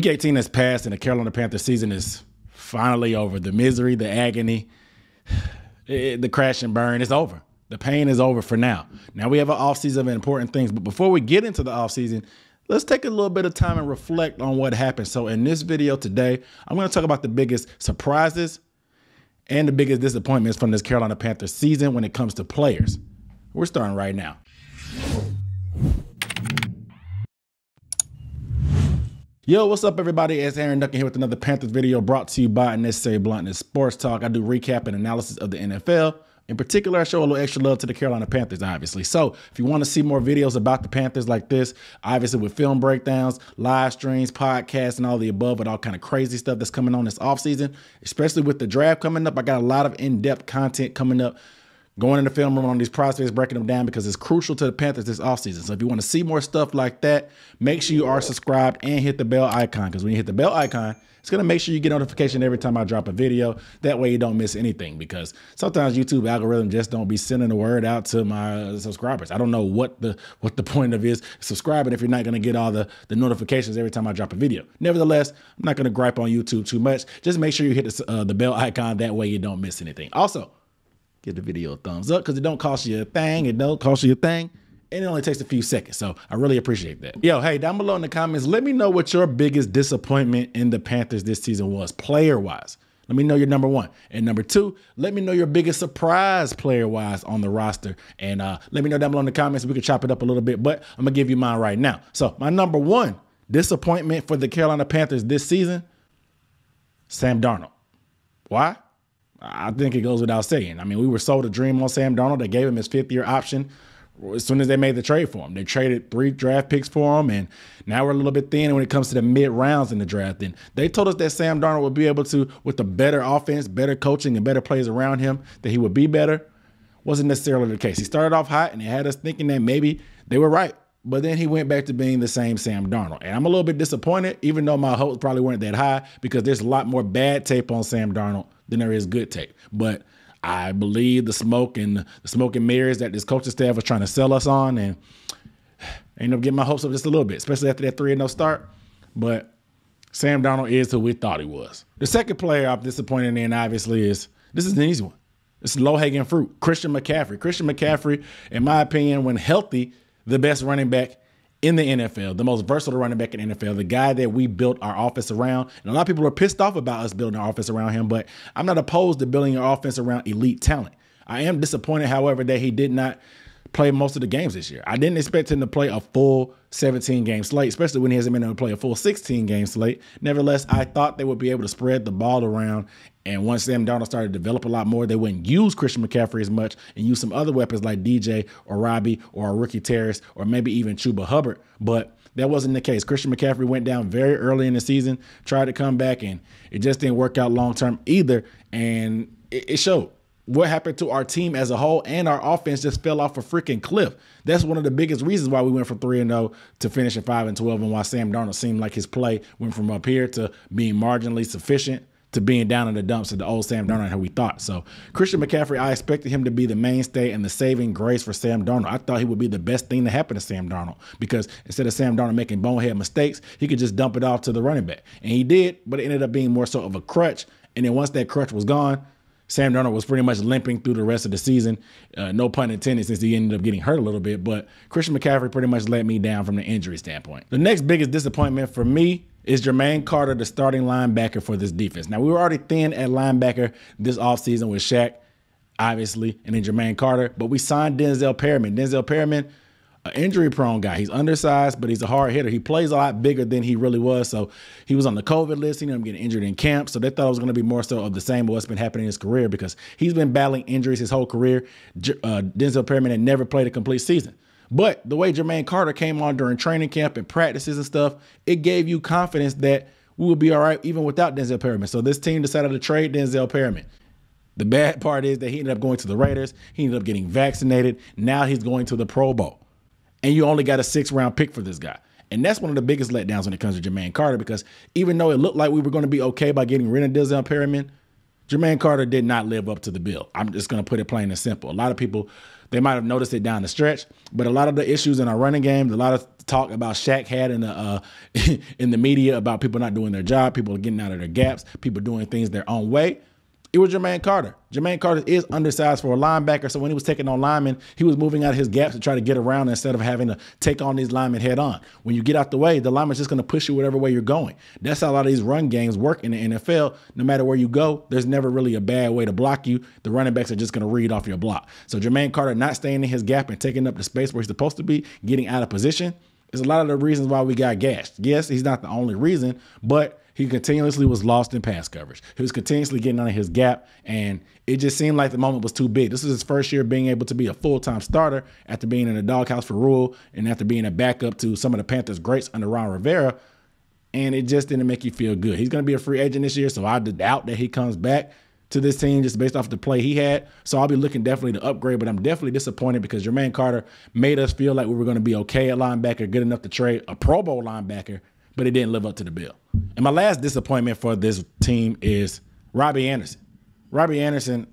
Week 18 has passed and the Carolina Panthers season is finally over. The misery, the agony, the crash and burn is over. The pain is over for now. Now we have an offseason of important things. But before we get into the offseason, let's take a little bit of time and reflect on what happened. So in this video today, I'm going to talk about the biggest surprises and the biggest disappointments from this Carolina Panthers season when it comes to players. We're starting right now. Yo, what's up, everybody? It's Aaron Duncan here with another Panthers video brought to you by Unnecessary Bluntness Sports Talk. I do recap and analysis of the NFL. In particular, I show a little extra love to the Carolina Panthers, obviously. So if you want to see more videos about the Panthers like this, obviously with film breakdowns, live streams, podcasts, and all the above, with all kind of crazy stuff that's coming on this offseason, especially with the draft coming up, I got a lot of in-depth content coming up, going in the film room on these prospects, breaking them down because it's crucial to the Panthers this offseason. So if you want to see more stuff like that, make sure you are subscribed and hit the bell icon, because when you hit the bell icon, it's going to make sure you get notification every time I drop a video. That way you don't miss anything, because sometimes YouTube algorithm just don't be sending the word out to my subscribers. I don't know what the point of is subscribing if you're not going to get all the notifications every time I drop a video. Nevertheless, I'm not going to gripe on YouTube too much. Just make sure you hit the bell icon. That way you don't miss anything. Also, give the video a thumbs up, because it don't cost you a thing. It don't cost you a thing. And it only takes a few seconds. So I really appreciate that. Yo, hey, down below in the comments, let me know what your biggest disappointment in the Panthers this season was, player-wise. Let me know your number one. And number two, let me know your biggest surprise player-wise on the roster. And let me know down below in the comments. We can chop it up a little bit, but I'm going to give you mine right now. So my number one disappointment for the Carolina Panthers this season, Sam Darnold. Why? I think it goes without saying. I mean, we were sold a dream on Sam Darnold. They gave him his fifth-year option as soon as they made the trade for him. They traded 3 draft picks for him, and now we're a little bit thin when it comes to the mid-rounds in the draft. And they told us that Sam Darnold would be able to, with a better offense, better coaching, and better players around him, that he would be better. Wasn't necessarily the case. He started off hot, and it had us thinking that maybe they were right. But then he went back to being the same Sam Darnold. And I'm a little bit disappointed, even though my hopes probably weren't that high, because there's a lot more bad tape on Sam Darnold than there is good tape. But I believe the smoke and mirrors that this coaching staff was trying to sell us on, and I ended up getting my hopes up just a little bit, especially after that 3-0 start. But Sam Darnold is who we thought he was. The second player I'm disappointed in, obviously, this is an easy one. It's low-hanging fruit, Christian McCaffrey. Christian McCaffrey, in my opinion, when healthy, the best running back in the NFL, the most versatile running back in the NFL, the guy that we built our offense around. And a lot of people are pissed off about us building our offense around him, but I'm not opposed to building your offense around elite talent. I am disappointed, however, that he did not play most of the games this year. I didn't expect him to play a full 17-game slate, especially when he hasn't been able to play a full 16-game slate. Nevertheless, I thought they would be able to spread the ball around, and once Sam Darnold started to develop a lot more, they wouldn't use Christian McCaffrey as much and use some other weapons like DJ or Robby or a rookie Terrace or maybe even Chuba Hubbard. But that wasn't the case. Christian McCaffrey went down very early in the season, tried to come back, and it just didn't work out long-term either, and it showed. What happened to our team as a whole, and our offense just fell off a freaking cliff. That's one of the biggest reasons why we went from 3-0 to finishing 5-12, and why Sam Darnold seemed like his play went from up here to being marginally sufficient to being down in the dumps of the old Sam Darnold, how we thought. So Christian McCaffrey, I expected him to be the mainstay and the saving grace for Sam Darnold. I thought he would be the best thing to happen to Sam Darnold, because instead of Sam Darnold making bonehead mistakes, he could just dump it off to the running back. And he did, but it ended up being more so of a crutch. And then once that crutch was gone, Sam Darnold was pretty much limping through the rest of the season. No pun intended, since he ended up getting hurt a little bit. But Christian McCaffrey pretty much let me down from the injury standpoint. The next biggest disappointment for me is Jermaine Carter, the starting linebacker for this defense. Now, we were already thin at linebacker this offseason with Shaq, obviously, and then Jermaine Carter. But we signed Denzel Perryman. Denzel Perryman, an injury-prone guy. He's undersized, but he's a hard hitter. He plays a lot bigger than he really was. So he was on the COVID list. He ended up getting injured in camp. So they thought it was going to be more so of the same of what's been happening in his career, because he's been battling injuries his whole career. Denzel Perryman had never played a complete season. But the way Jermaine Carter came on during training camp and practices and stuff, it gave you confidence that we would be all right even without Denzel Perryman. So this team decided to trade Denzel Perryman. The bad part is that he ended up going to the Raiders. He ended up getting vaccinated. Now he's going to the Pro Bowl. And you only got a 6th-round pick for this guy. And that's one of the biggest letdowns when it comes to Jermaine Carter, because even though it looked like we were going to be okay by getting rid of Denzel Perryman, Jermaine Carter did not live up to the bill. I'm just going to put it plain and simple. A lot of people, they might have noticed it down the stretch, but a lot of the issues in our running game, a lot of talk about Shaq had in the in the media about people not doing their job, people getting out of their gaps, people doing things their own way. It was Jermaine Carter. Jermaine Carter is undersized for a linebacker, so when he was taking on linemen, he was moving out of his gaps to try to get around instead of having to take on these linemen head on. When you get out the way, the lineman's just going to push you whatever way you're going. That's how a lot of these run games work in the NFL. No matter where you go, there's never really a bad way to block you. The running backs are just going to read off your block. So Jermaine Carter not staying in his gap and taking up the space where he's supposed to be, getting out of position, is a lot of the reasons why we got gashed. Yes, he's not the only reason, but he continuously was lost in pass coverage. He was continuously getting out of his gap, and it just seemed like the moment was too big. This is his first year being able to be a full-time starter after being in the doghouse for Rhule and after being a backup to some of the Panthers' greats under Ron Rivera, and it just didn't make you feel good. He's going to be a free agent this year, so I doubt that he comes back to this team just based off the play he had. So I'll be looking definitely to upgrade, but I'm definitely disappointed because Jermaine Carter made us feel like we were going to be okay at linebacker, good enough to trade a Pro Bowl linebacker, but it didn't live up to the bill. And my last disappointment for this team is Robby Anderson. Robby Anderson,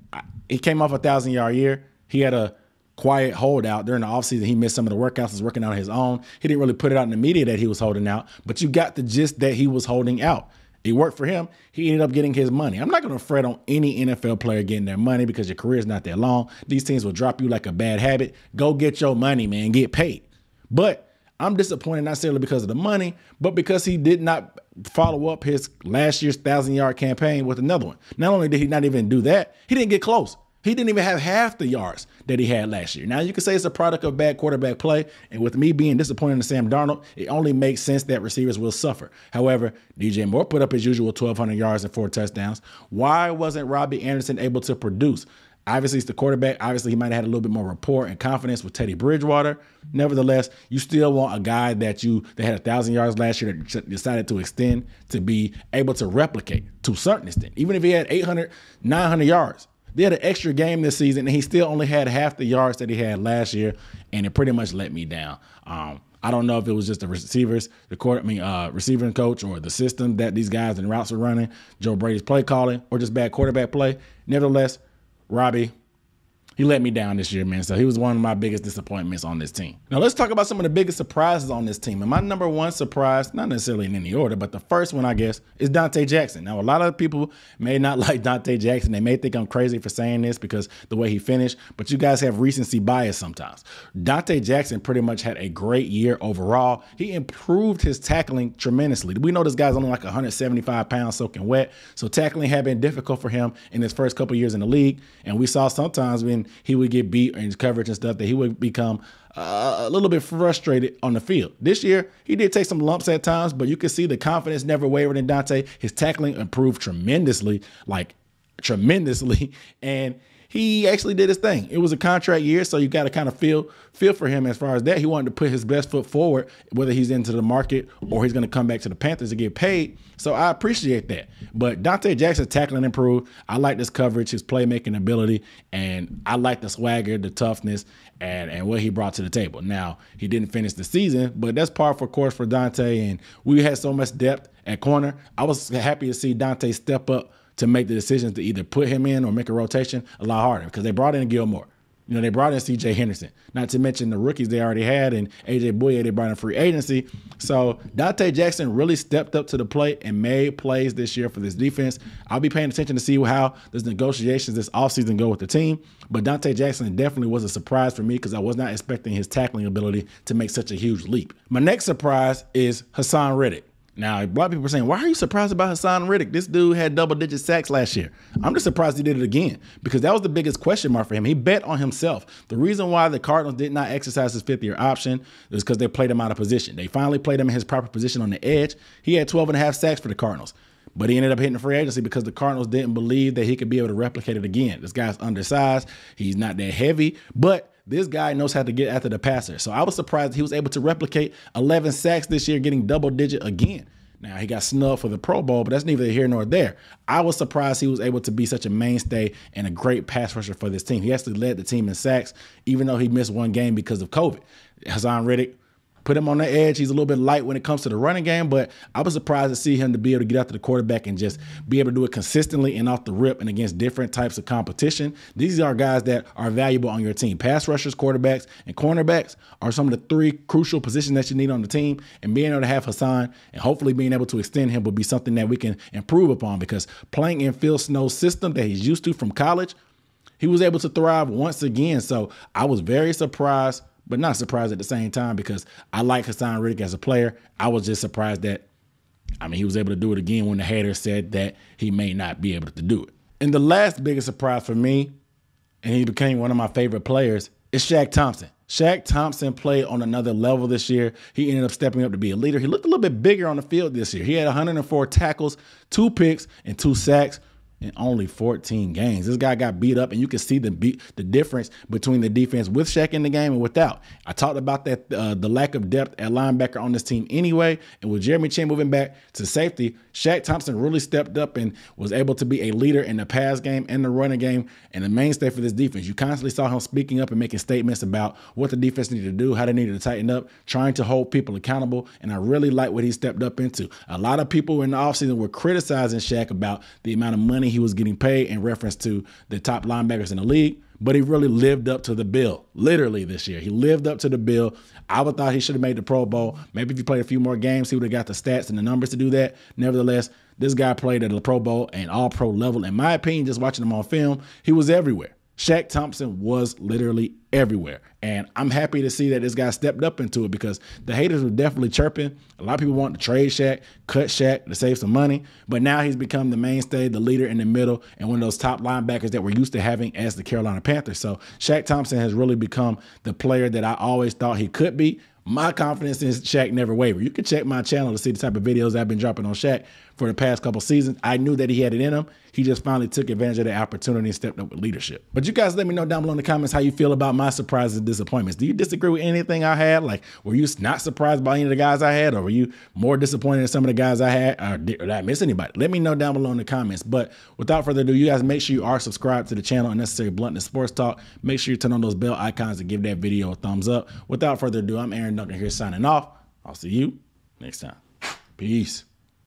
he came off a 1,000-yard year. He had a quiet holdout during the offseason. He missed some of the workouts, was working out on his own. He didn't really put it out in the media that he was holding out, but you got the gist that he was holding out. It worked for him. He ended up getting his money. I'm not going to fret on any NFL player getting their money because your career is not that long. These teams will drop you like a bad habit. Go get your money, man. Get paid. But I'm disappointed not necessarily because of the money, but because he did not follow up his last year's 1,000-yard campaign with another one. Not only did he not even do that, he didn't get close. He didn't even have half the yards that he had last year. Now, you can say it's a product of bad quarterback play, and with me being disappointed in Sam Darnold, it only makes sense that receivers will suffer. However, DJ Moore put up his usual 1,200 yards and 4 touchdowns. Why wasn't Robby Anderson able to produce? Obviously, it's the quarterback. Obviously, he might have had a little bit more rapport and confidence with Teddy Bridgewater. Nevertheless, you still want a guy that had 1,000 yards last year that decided to extend to be able to replicate to a certain extent. Even if he had 800, 900 yards, they had an extra game this season, and he still only had half the yards that he had last year, and it pretty much let me down. I don't know if it was just the receivers, receiving coach, or the system that these guys and routes are running, Joe Brady's play calling, or just bad quarterback play. Nevertheless, Robby, he let me down this year, man. So he was one of my biggest disappointments on this team. Now let's talk about some of the biggest surprises on this team. And my number one surprise, not necessarily in any order, but the first one, I guess, is Dante Jackson. Now, a lot of people may not like Dante Jackson. They may think I'm crazy for saying this because the way he finished, but you guys have recency bias sometimes. Dante Jackson pretty much had a great year overall. He improved his tackling tremendously. We know this guy's only like 175 pounds soaking wet, so tackling had been difficult for him in his first couple years in the league. And we saw sometimes when he would get beat in his coverage and stuff that he would become a little bit frustrated on the field. This year, he did take some lumps at times, but you can see the confidence never wavered in Dante. His tackling improved tremendously, and he actually did his thing. It was a contract year, so you got to kind of feel for him as far as that. He wanted to put his best foot forward, whether he's into the market or he's going to come back to the Panthers to get paid. So I appreciate that. But Dante Jackson's tackling improved. I like this coverage, his playmaking ability, and I like the swagger, the toughness, and what he brought to the table. Now, he didn't finish the season, but that's par for course for Dante, and we had so much depth at corner. I was happy to see Dante step up to make the decisions to either put him in or make a rotation a lot harder because they brought in Gilmore. You know, they brought in C.J. Henderson, not to mention the rookies they already had, and A.J. Bouye, they brought in free agency. So Dante Jackson really stepped up to the plate and made plays this year for this defense. I'll be paying attention to see how those negotiations this offseason go with the team. But Dante Jackson definitely was a surprise for me because I was not expecting his tackling ability to make such a huge leap. My next surprise is Hassan Riddick. Now, a lot of people are saying, why are you surprised about Hassan Riddick? This dude had double-digit sacks last year. I'm just surprised he did it again because that was the biggest question mark for him. He bet on himself. The reason why the Cardinals did not exercise his fifth-year option is because they played him out of position. They finally played him in his proper position on the edge. He had 12.5 sacks for the Cardinals, but he ended up hitting free agency because the Cardinals didn't believe that he could be able to replicate it again. This guy's undersized. He's not that heavy, but this guy knows how to get after the passer. So I was surprised he was able to replicate 11 sacks this year, getting double-digit again. Now, he got snubbed for the Pro Bowl, but that's neither here nor there. I was surprised he was able to be such a mainstay and a great pass rusher for this team. He actually led the team in sacks, even though he missed one game because of COVID. Hassan Riddick put him on the edge. He's a little bit light when it comes to the running game, but I was surprised to see him to be able to get after the quarterback and just be able to do it consistently and off the rip and against different types of competition. These are guys that are valuable on your team. Pass rushers, quarterbacks, and cornerbacks are some of the three crucial positions that you need on the team, and being able to have Hassan and hopefully being able to extend him will be something that we can improve upon, because playing in Phil Snow's system that he's used to from college, he was able to thrive once again. So I was very surprised, but not surprised at the same time, because I like Hassan Riddick as a player. I was just surprised that, he was able to do it again when the haters said that he may not be able to do it. And the last biggest surprise for me, and he became one of my favorite players, is Shaq Thompson. Shaq Thompson played on another level this year. He ended up stepping up to be a leader. He looked a little bit bigger on the field this year. He had 104 tackles, 2 picks, and 2 sacks in only 14 games. This guy got beat up, and you can see the difference between the defense with Shaq in the game and without. I talked about that, the lack of depth at linebacker on this team anyway, and with Jeremy Chin moving back to safety, Shaq Thompson really stepped up and was able to be a leader in the pass game and the running game and the mainstay for this defense. You constantly saw him speaking up and making statements about what the defense needed to do, how they needed to tighten up, trying to hold people accountable, and I really like what he stepped up into. A lot of people in the offseason were criticizing Shaq about the amount of money he was getting paid in reference to the top linebackers in the league, but he really lived up to the bill. Literally this year, he lived up to the bill. I would thought he should have made the Pro Bowl. Maybe if he played a few more games, he would have got the stats and the numbers to do that. Nevertheless, this guy played at the Pro Bowl and all-pro level. In my opinion, just watching him on film, he was everywhere. Shaq Thompson was literally everywhere. And I'm happy to see that this guy stepped up into it, because the haters were definitely chirping. A lot of people want to trade Shaq, cut Shaq to save some money. But now he's become the mainstay, the leader in the middle, and one of those top linebackers that we're used to having as the Carolina Panthers. So Shaq Thompson has really become the player that I always thought he could be. My confidence in Shaq never wavered. You can check my channel to see the type of videos I've been dropping on Shaq for the past couple seasons. I knew that he had it in him. He just finally took advantage of the opportunity and stepped up with leadership. But you guys let me know down below in the comments how you feel about my surprises and disappointments. Do you disagree with anything I had? Like, were you not surprised by any of the guys I had? Or were you more disappointed in some of the guys I had? Or did I miss anybody? Let me know down below in the comments. But without further ado, you guys make sure you are subscribed to the channel, Unnecessary Bluntness Sports Talk. Make sure you turn on those bell icons and give that video a thumbs up. Without further ado, I'm Aaron Duncan here signing off. I'll see you next time. Peace.